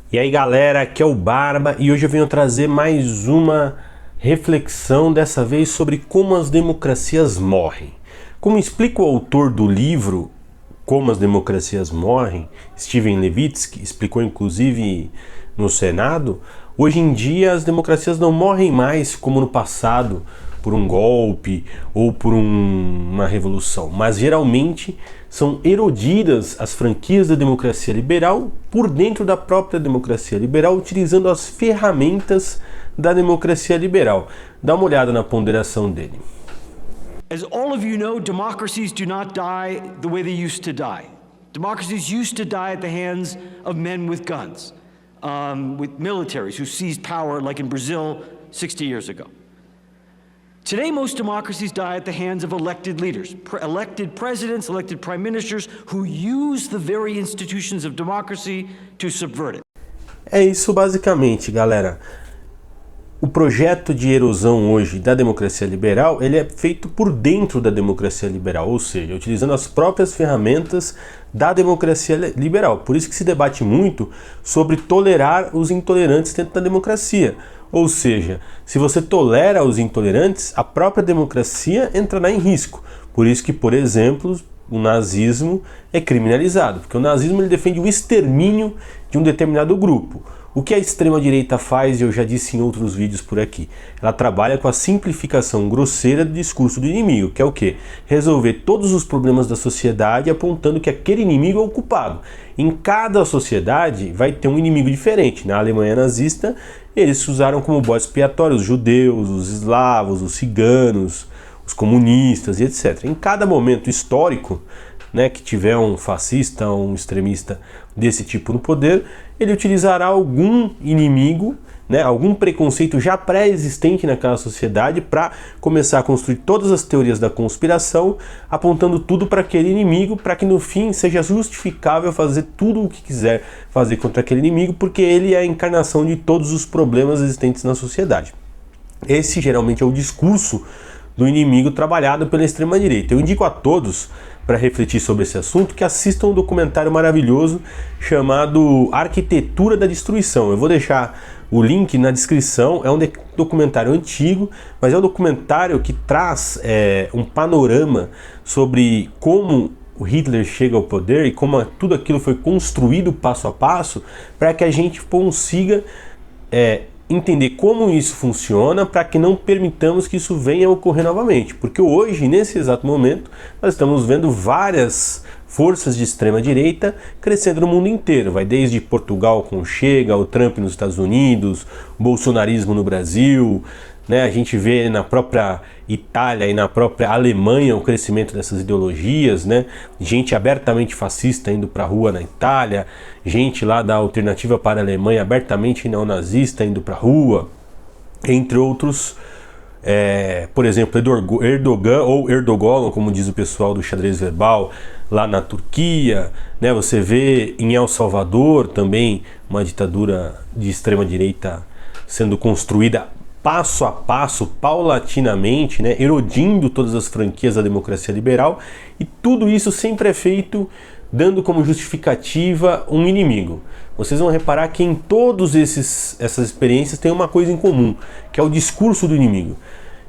E aí galera, aqui é o Barba e hoje eu venho trazer mais uma reflexão, dessa vez sobre como as democracias morrem. Como explica o autor do livro Como as Democracias Morrem, Steven Levitsky, explicou inclusive no Senado, hoje em dia as democracias não morrem mais como no passado, por um golpe ou por uma revolução, mas geralmente são erodidas as franquias da democracia liberal por dentro da própria democracia liberal, utilizando as ferramentas da democracia liberal. Dá uma olhada na ponderação dele. As all of you know, democracies do not die the way they used to die. Democracies used to die at the hands of men with guns, with militaries who seized power, like in Brazil 60 years ago. Today, most democracies die at the hands of elected leaders, elected presidents, elected prime ministers, who use the very institutions of democracy to subvert it. É isso basicamente, galera. O projeto de erosão hoje da democracia liberal, ele é feito por dentro da democracia liberal, ou seja, utilizando as próprias ferramentas da democracia liberal. Por isso que se debate muito sobre tolerar os intolerantes dentro da democracia. Ou seja, se você tolera os intolerantes, a própria democracia entrará em risco. Por isso que, por exemplo, o nazismo é criminalizado, porque o nazismo ele defende o extermínio de um determinado grupo. O que a extrema-direita faz, eu já disse em outros vídeos por aqui, ela trabalha com a simplificação grosseira do discurso do inimigo, que é o quê? Resolver todos os problemas da sociedade apontando que aquele inimigo é o culpado. Em cada sociedade vai ter um inimigo diferente. Na Alemanha nazista, eles usaram como bode expiatório os judeus, os eslavos, os ciganos, os comunistas e etc. Em cada momento histórico, que tiver um fascista, um extremista desse tipo no poder, ele utilizará algum inimigo, algum preconceito já pré-existente naquela sociedade para começar a construir todas as teorias da conspiração, apontando tudo para aquele inimigo, para que no fim seja justificável fazer tudo o que quiser fazer contra aquele inimigo, porque ele é a encarnação de todos os problemas existentes na sociedade. Esse geralmente é o discurso do inimigo trabalhado pela extrema-direita. Eu indico a todos, para refletir sobre esse assunto, que assistam um documentário maravilhoso chamado Arquitetura da Destruição. Eu vou deixar o link na descrição. É um documentário antigo, mas é um documentário que traz um panorama sobre como o Hitler chega ao poder e como tudo aquilo foi construído passo a passo, para que a gente consiga entender como isso funciona, para que não permitamos que isso venha a ocorrer novamente. Porque hoje, nesse exato momento, nós estamos vendo várias forças de extrema direita crescendo no mundo inteiro. Vai desde Portugal com o Chega, o Trump nos Estados Unidos, o bolsonarismo no Brasil, a gente vê na própria Itália e na própria Alemanha o crescimento dessas ideologias, gente abertamente fascista indo para a rua na Itália, gente lá da Alternativa para a Alemanha abertamente neonazista indo para a rua, entre outros, por exemplo, Erdogan ou Erdogan, como diz o pessoal do xadrez verbal, lá na Turquia, você vê em El Salvador também uma ditadura de extrema direita sendo construída passo a passo, paulatinamente, erodindo todas as franquias da democracia liberal, e tudo isso sempre é feito dando como justificativa um inimigo. Vocês vão reparar que em todas essas experiências tem uma coisa em comum, que é o discurso do inimigo.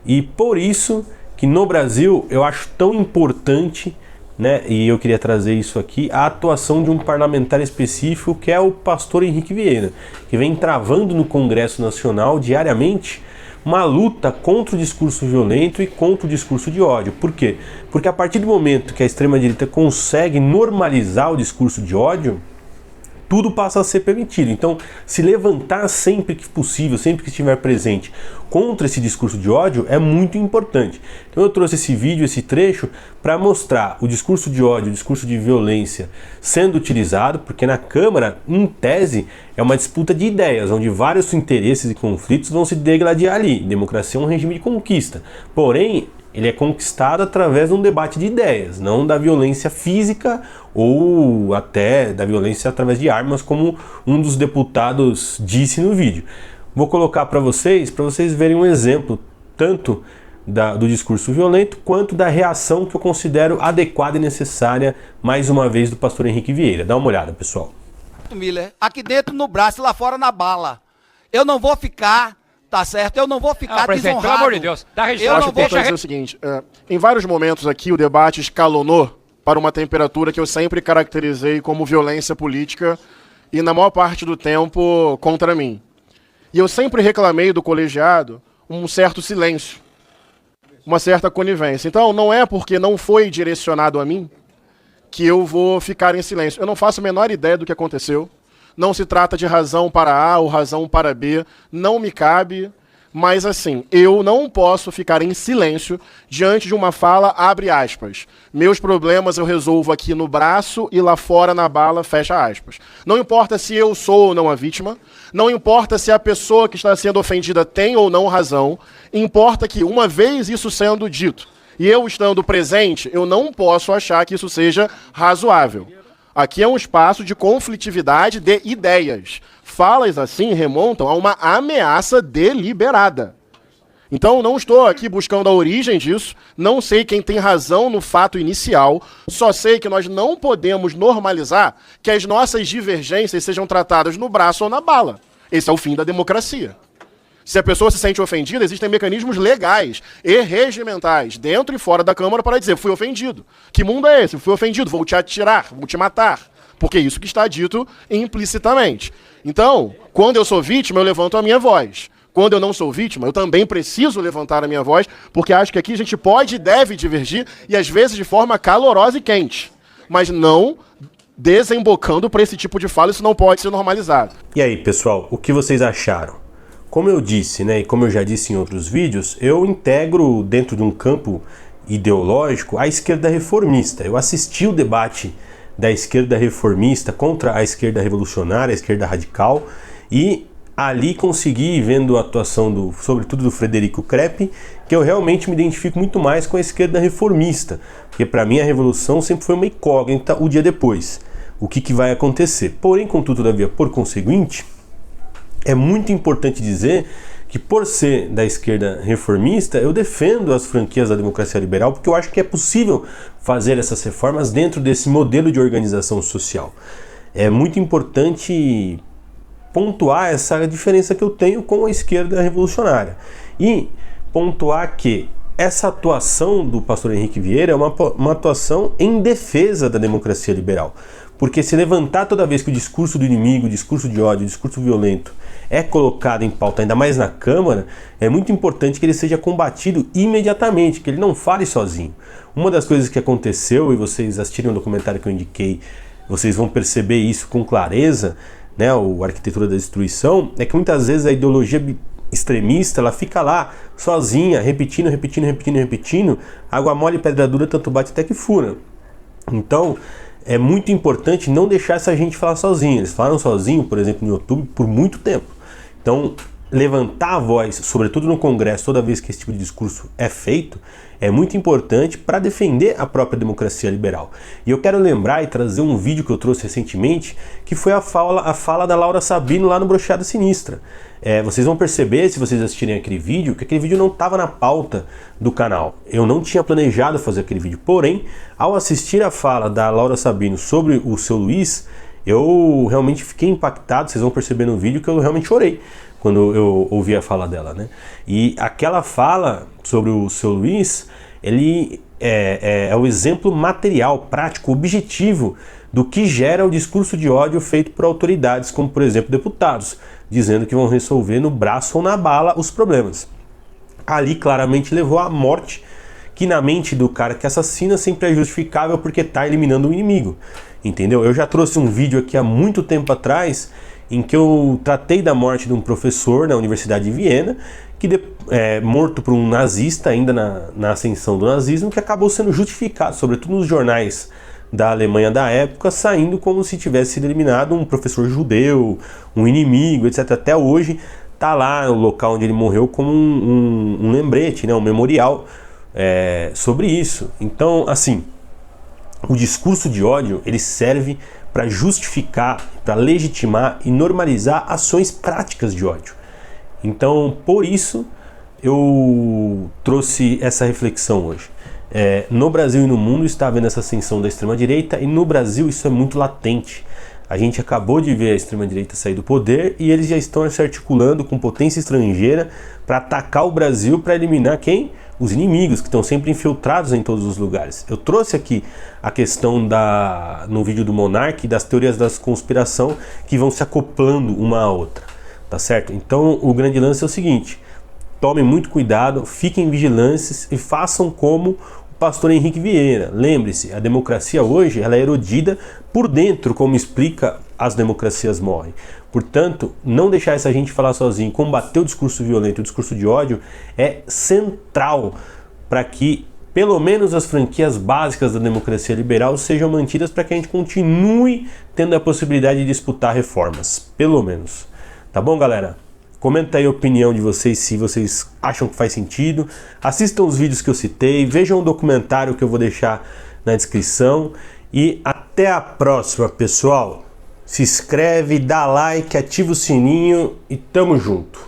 E por isso que no Brasil eu acho tão importante, e eu queria trazer isso aqui, a atuação de um parlamentar específico, que é o pastor Henrique Vieira, que vem travando no Congresso Nacional diariamente uma luta contra o discurso violento e contra o discurso de ódio. Por quê? Porque a partir do momento que a extrema-direita consegue normalizar o discurso de ódio, tudo passa a ser permitido. Então, se levantar sempre que possível, sempre que estiver presente contra esse discurso de ódio é muito importante. Então eu trouxe esse vídeo, esse trecho, para mostrar o discurso de ódio, o discurso de violência sendo utilizado, porque na Câmara, em tese, é uma disputa de ideias, onde vários interesses e conflitos vão se degladiar ali. Democracia é um regime de conquista. Porém, ele é conquistado através de um debate de ideias, não da violência física ou até da violência através de armas, como um dos deputados disse no vídeo. Vou colocar para vocês verem um exemplo tanto do discurso violento quanto da reação que eu considero adequada e necessária, mais uma vez, do pastor Henrique Vieira. Dá uma olhada, pessoal. Capitão Miller, aqui dentro no braço e lá fora na bala. Eu não vou ficar, tá certo? Eu não vou ficar presidente, desonrado. pelo amor de Deus, dá registro. Eu não vou... dizer o seguinte, em vários momentos aqui o debate escalonou para uma temperatura que eu sempre caracterizei como violência política e na maior parte do tempo contra mim. E eu sempre reclamei do colegiado um certo silêncio, uma certa conivência. Então não é porque não foi direcionado a mim que eu vou ficar em silêncio. Eu não faço a menor ideia do que aconteceu. Não se trata de razão para A ou razão para B. Não me cabe. Mas assim, eu não posso ficar em silêncio diante de uma fala, abre aspas. Meus problemas eu resolvo aqui no braço e lá fora na bala, fecha aspas. Não importa se eu sou ou não a vítima. Não importa se a pessoa que está sendo ofendida tem ou não razão. Importa que, uma vez isso sendo dito, e eu estando presente, eu não posso achar que isso seja razoável. Aqui é um espaço de conflitividade de ideias. Falas assim remontam a uma ameaça deliberada. Então não estou aqui buscando a origem disso, não sei quem tem razão no fato inicial, só sei que nós não podemos normalizar que as nossas divergências sejam tratadas no braço ou na bala. Esse é o fim da democracia. Se a pessoa se sente ofendida, existem mecanismos legais e regimentais, dentro e fora da Câmara, para dizer, fui ofendido. Que mundo é esse? Fui ofendido, vou te atirar, vou te matar. Porque é isso que está dito implicitamente. Então, quando eu sou vítima, eu levanto a minha voz. Quando eu não sou vítima, eu também preciso levantar a minha voz, porque acho que aqui a gente pode e deve divergir, e às vezes de forma calorosa e quente. Mas não desembocando para esse tipo de fala, isso não pode ser normalizado. E aí, pessoal, o que vocês acharam? Como eu disse, né, e como eu já disse em outros vídeos, eu integro dentro de um campo ideológico a esquerda reformista. Eu assisti o debate da esquerda reformista contra a esquerda revolucionária, a esquerda radical, e ali consegui, vendo a atuação sobretudo do Frederico Crepe, que eu realmente me identifico muito mais com a esquerda reformista, porque para mim a revolução sempre foi uma incógnita o dia depois, o que vai acontecer. Porém, contudo, todavia, por conseguinte, é muito importante dizer que, por ser da esquerda reformista, eu defendo as franquias da democracia liberal, porque eu acho que é possível fazer essas reformas dentro desse modelo de organização social. É muito importante pontuar essa diferença que eu tenho com a esquerda revolucionária e pontuar que essa atuação do pastor Henrique Vieira é uma atuação em defesa da democracia liberal. Porque se levantar toda vez que o discurso do inimigo, o discurso de ódio, o discurso violento é colocado em pauta, ainda mais na Câmara, é muito importante que ele seja combatido imediatamente, que ele não fale sozinho. Uma das coisas que aconteceu, e vocês assistirem o documentário que eu indiquei, vocês vão perceber isso com clareza, né, o Arquitetura da Destruição, é que muitas vezes a ideologia extremista, ela fica lá, sozinha, repetindo, água mole e pedra dura, tanto bate até que fura. Então, é muito importante não deixar essa gente falar sozinho. Eles falaram sozinho, por exemplo, no YouTube, por muito tempo. Então, levantar a voz, sobretudo no Congresso, toda vez que esse tipo de discurso é feito, é muito importante para defender a própria democracia liberal. E eu quero lembrar e trazer um vídeo que eu trouxe recentemente, que foi a fala da Laura Sabino lá no Brochada Sinistra. Vocês vão perceber, se vocês assistirem aquele vídeo, que aquele vídeo não estava na pauta do canal. Eu não tinha planejado fazer aquele vídeo. Porém, ao assistir a fala da Laura Sabino sobre o seu Luiz, eu realmente fiquei impactado. Vocês vão perceber no vídeo que eu realmente chorei quando eu ouvi a fala dela, né? E aquela fala sobre o seu Luiz, ele é o exemplo material, prático, objetivo do que gera o discurso de ódio feito por autoridades, como por exemplo deputados, dizendo que vão resolver no braço ou na bala os problemas. Ali claramente levou à morte, que na mente do cara que assassina sempre é justificável porque está eliminando o inimigo, entendeu? Eu já trouxe um vídeo aqui há muito tempo atrás em que eu tratei da morte de um professor na Universidade de Viena, que morto por um nazista, ainda na ascensão do nazismo, que acabou sendo justificado, sobretudo nos jornais da Alemanha da época, saindo como se tivesse sido eliminado um professor judeu, um inimigo, etc. Até hoje está lá o local onde ele morreu como um lembrete, né, um memorial sobre isso. Então, assim, o discurso de ódio, ele serve para justificar, para legitimar e normalizar ações práticas de ódio. Então, por isso, eu trouxe essa reflexão hoje. No Brasil e no mundo está havendo essa ascensão da extrema-direita, e no Brasil isso é muito latente. A gente acabou de ver a extrema-direita sair do poder e eles já estão se articulando com potência estrangeira para atacar o Brasil, para eliminar quem? Os inimigos, que estão sempre infiltrados em todos os lugares. Eu trouxe aqui a questão no vídeo do Monark das teorias da conspiração que vão se acoplando uma à outra, tá certo? Então o grande lance é o seguinte: tomem muito cuidado, fiquem vigilantes e façam como pastor Henrique Vieira. Lembre-se, a democracia hoje ela é erodida por dentro, como explica As Democracias Morrem. Portanto, não deixar essa gente falar sozinho, combater o discurso violento, o discurso de ódio é central para que pelo menos as franquias básicas da democracia liberal sejam mantidas, para que a gente continue tendo a possibilidade de disputar reformas, pelo menos. Tá bom, galera? Comenta aí a opinião de vocês, se vocês acham que faz sentido. Assistam os vídeos que eu citei, vejam o documentário que eu vou deixar na descrição. E até a próxima, pessoal. Se inscreve, dá like, ativa o sininho e tamo junto.